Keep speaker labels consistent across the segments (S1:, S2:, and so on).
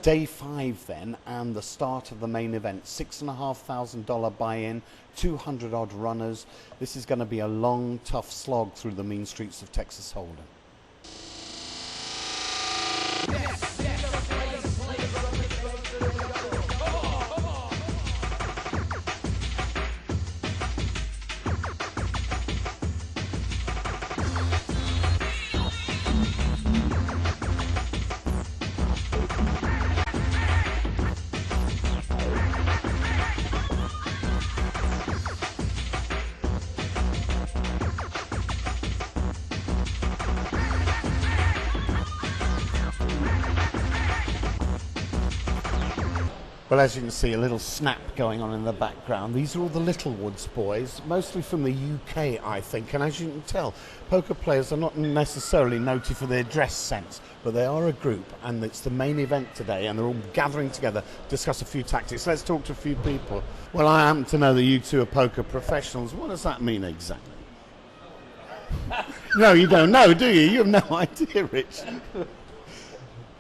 S1: day 5 then, and the start of the main event. $6,500 buy-in, 200 odd runners. This is going to be a long, tough slog through the mean streets of Texas Hold'em. Well, as you can see, a little snap going on in the background. These are all the Littlewoods boys, mostly from the UK, I think. And as you can tell, poker players are not necessarily noted for their dress sense, but they are a group, and it's the main event today, and they're all gathering together to discuss a few tactics. Let's talk to a few people. Well, I happen to know that you two are poker professionals. What does that mean exactly? No, you don't know, do you? You have no idea, Rich.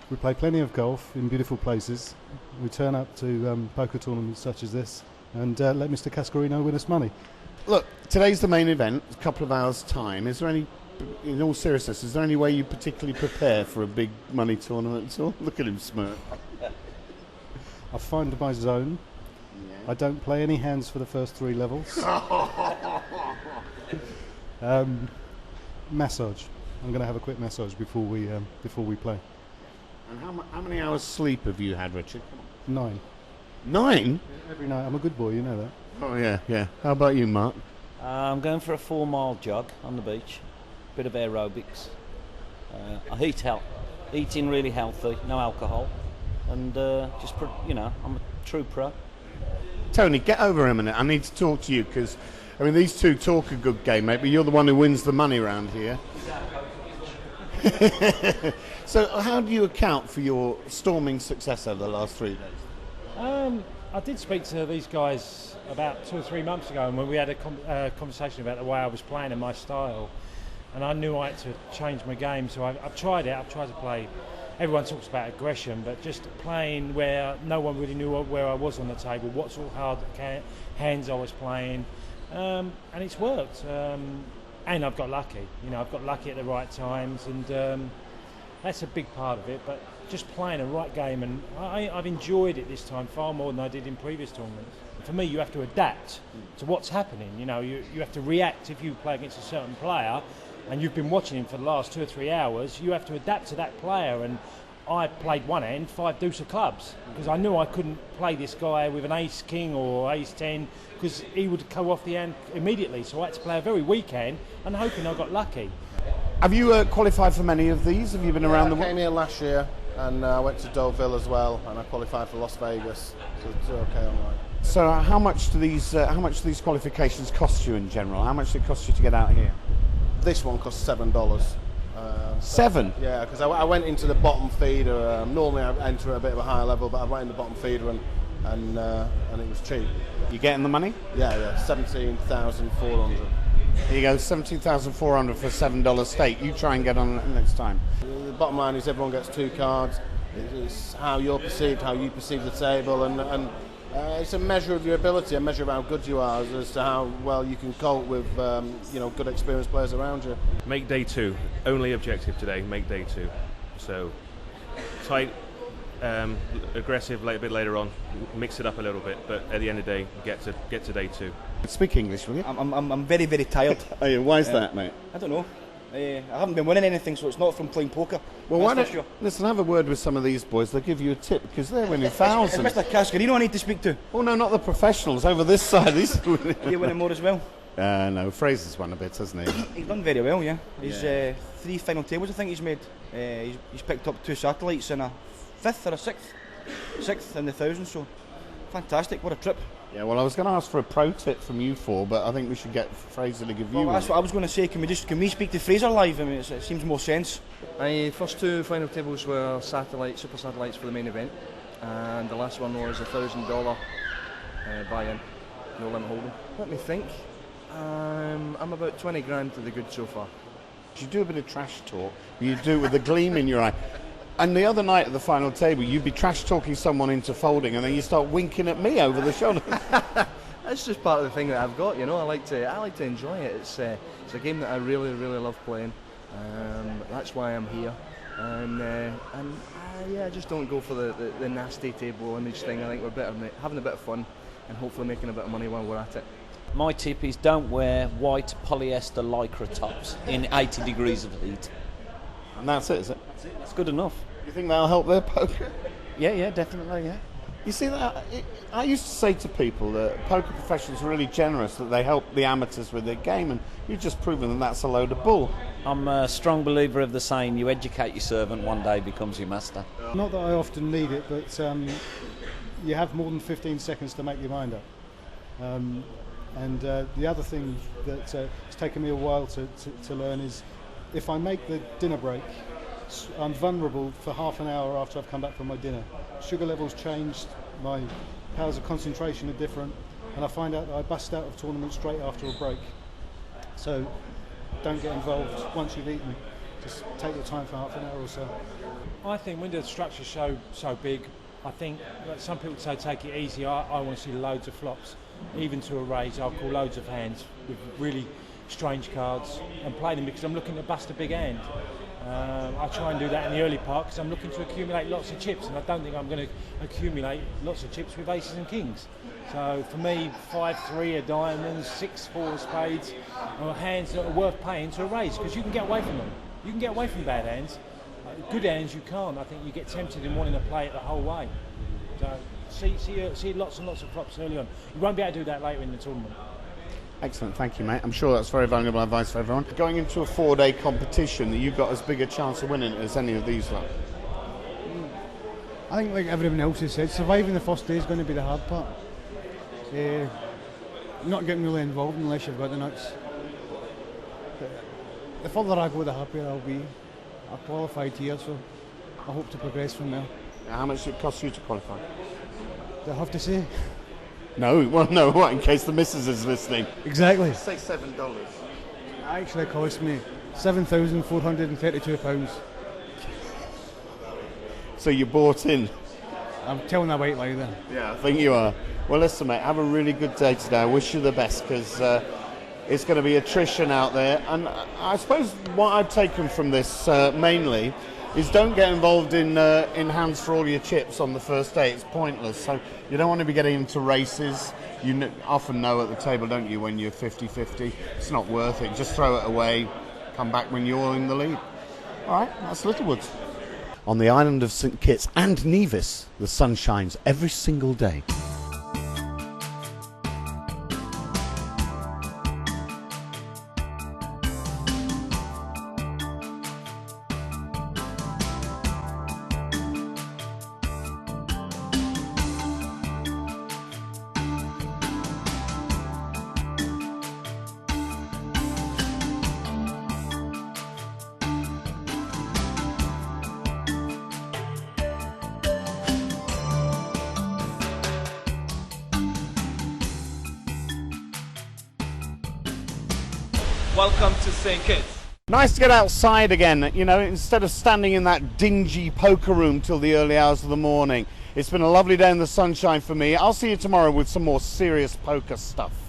S2: We play plenty of golf in beautiful places. We turn up to poker tournaments such as this and let Mr. Cascarino win us money.
S1: Look, today's the main event, a couple of hours' time. Is there any, in all seriousness, is there any way you particularly prepare for a big money tournament at all? Look at him smirk.
S2: I find my zone. Yeah. I don't play any hands for the first 3 levels. Massage. I'm going to have a quick massage before we play.
S1: And how many hours sleep have you had, Richard?
S2: 9.
S1: 9?
S2: Every night. I'm a good boy, you know that.
S1: Oh, yeah, yeah. How about you, Mark?
S3: I'm going for a 4-mile jog on the beach. Bit of aerobics. Eating really healthy, no alcohol. And I'm a true pro.
S1: Tony, get over a minute. I need to talk to you because, I mean, these two talk a good game, mate, but you're the one who wins the money around here. So how do you account for your storming success over the last 3 days?
S4: I did speak to these guys about 2 or 3 months ago, and when we had a conversation about the way I was playing and my style, and I knew I had to change my game, so I've tried it. I've tried to play. Everyone talks about aggression, but just playing where no one really knew where I was on the table, what sort of hard hands I was playing, and it's worked. And I've got lucky. I've got lucky at the right times, and that's a big part of it. But just playing a right game, and I've enjoyed it this time far more than I did in previous tournaments. For me, you have to adapt to what's happening. You have to react if you play against a certain player, and you've been watching him for the last 2 or 3 hours. You have to adapt to that player, and I played one hand 5 deuce of clubs because I knew I couldn't play this guy with an ace king or ace 10 because he would go off the hand immediately. So I had to play a very weak hand and hoping I got lucky.
S1: Have you qualified for many of these? Have you been around the world?
S5: I came here last year and I went to Deauville as well, and I qualified for Las Vegas, so it's okay online.
S1: So how much do these qualifications cost you in general? How much did it cost you to get out here?
S5: This one costs $7.
S1: 7?
S5: Yeah, because I went into the bottom feeder. Normally I enter at a bit of a higher level, but I went in the bottom feeder and it was cheap.
S1: You getting the money?
S5: Yeah, 17,400.
S1: Here you go, 17,400 for a $7 stake. You try and get on it next time.
S5: The bottom line is everyone gets 2 cards. It's how you're perceived, how you perceive the table, and it's a measure of your ability, a measure of how good you are as to how well you can cope with good experienced players around you.
S6: Make day 2. Only objective today, make day 2. So tight, aggressive a bit later on, mix it up a little bit, but at the end of the day, get to day 2.
S1: Speak English, will you?
S7: I'm very, very tired.
S1: Oh, yeah. Why is that, mate?
S7: I don't know. I haven't been winning anything, so it's not from playing poker.
S1: Well, why don't listen, have a word with some of these boys. They'll give you a tip because they're winning thousands.
S7: Mr. Cascarino I need to speak to.
S1: Oh, no, not the professionals. Over this side.
S7: Are you winning more as well?
S1: No, Fraser's won a bit, hasn't he?
S7: He's done very well, yeah. He's 3 final tables, I think he's made. He's picked up 2 satellites and a 5th or a 6th in the 1,000, so fantastic. What a trip.
S1: Yeah, well, I was going to ask for a pro tip from you 4, but I think we should get Fraser to give you one.
S7: That's what I was going to say. Can we speak to Fraser live? I mean, it seems more sense.
S8: First 2 final tables were super satellites for the main event, and the last one was $1,000 buy-in, no limit holding. Let me think. I'm about 20 grand to the good so far.
S1: You do a bit of trash talk, you do it with a gleam in your eye. And the other night at the final table, you'd be trash talking someone into folding, and then you start winking at me over the shoulder.
S8: That's just part of the thing that I've got, you know. I like to enjoy it. It's a game that I really love playing. That's why I'm here. And I just don't go for the nasty table image thing. I think we're better having a bit of fun and hopefully making a bit of money while we're at it.
S3: My tip is don't wear white polyester lycra tops in 80 degrees of heat.
S1: And that's it, is it?
S3: That's it. That's good enough.
S1: You think that'll help their poker?
S3: Yeah, definitely, yeah.
S1: You see, I used to say to people that poker professionals are really generous, that they help the amateurs with their game, and you've just proven that that's a load of bull.
S3: I'm a strong believer of the saying, you educate your servant, one day becomes your master.
S2: Not that I often need it, but you have more than 15 seconds to make your mind up. And the other thing that it's taken me a while to learn is if I make the dinner break, I'm vulnerable for half an hour after I've come back from my dinner. Sugar levels changed, my powers of concentration are different, and I find out that I bust out of tournaments straight after a break. So don't get involved once you've eaten. Just take your time for half an hour or so.
S4: I think when the structure's so big, I think like some people say take it easy. I want to see loads of flops, even to a raise. I'll call loads of hands with really strange cards and play them because I'm looking to bust a big hand. I try and do that in the early part because I'm looking to accumulate lots of chips, and I don't think I'm going to accumulate lots of chips with aces and kings. So for me, 5-3 of diamonds, 6-4 of spades are hands that are worth paying to a raise because you can get away from them. You can get away from bad hands. Good hands you can't. I think you get tempted in wanting to play it the whole way. So see lots and lots of flops early on. You won't be able to do that later in the tournament.
S1: Excellent, thank you, mate. I'm sure that's very valuable advice for everyone. Going into a 4-day competition, you've got as big a chance of winning it as any of these lot.
S9: I think, like everyone else has said, surviving the first day is going to be the hard part. Not getting really involved unless you've got the nuts. But the further I go, the happier I'll be. I qualified here, so I hope to progress from there.
S1: How much did it cost you to qualify?
S9: Do I have to say?
S1: No, well, no, what, in case the missus is listening?
S9: Exactly.
S1: Say $7.
S9: It actually cost me £7,432.
S1: So you bought in?
S9: I'm telling a white lie there.
S1: Yeah, I think you are. Well, listen, mate, have a really good day today. I wish you the best because it's going to be attrition out there. And I suppose what I've taken from this mainly is don't get involved in hands for all your chips on the first day. It's pointless. So you don't want to be getting into races. You often know at the table, don't you, when you're 50-50. It's not worth it. Just throw it away. Come back when you're in the lead. All right, that's Littlewoods. On the island of St Kitts and Nevis, the sun shines every single day.
S10: Welcome to St Kitts.
S1: Nice to get outside again, you know, instead of standing in that dingy poker room till the early hours of the morning. It's been a lovely day in the sunshine for me. I'll see you tomorrow with some more serious poker stuff.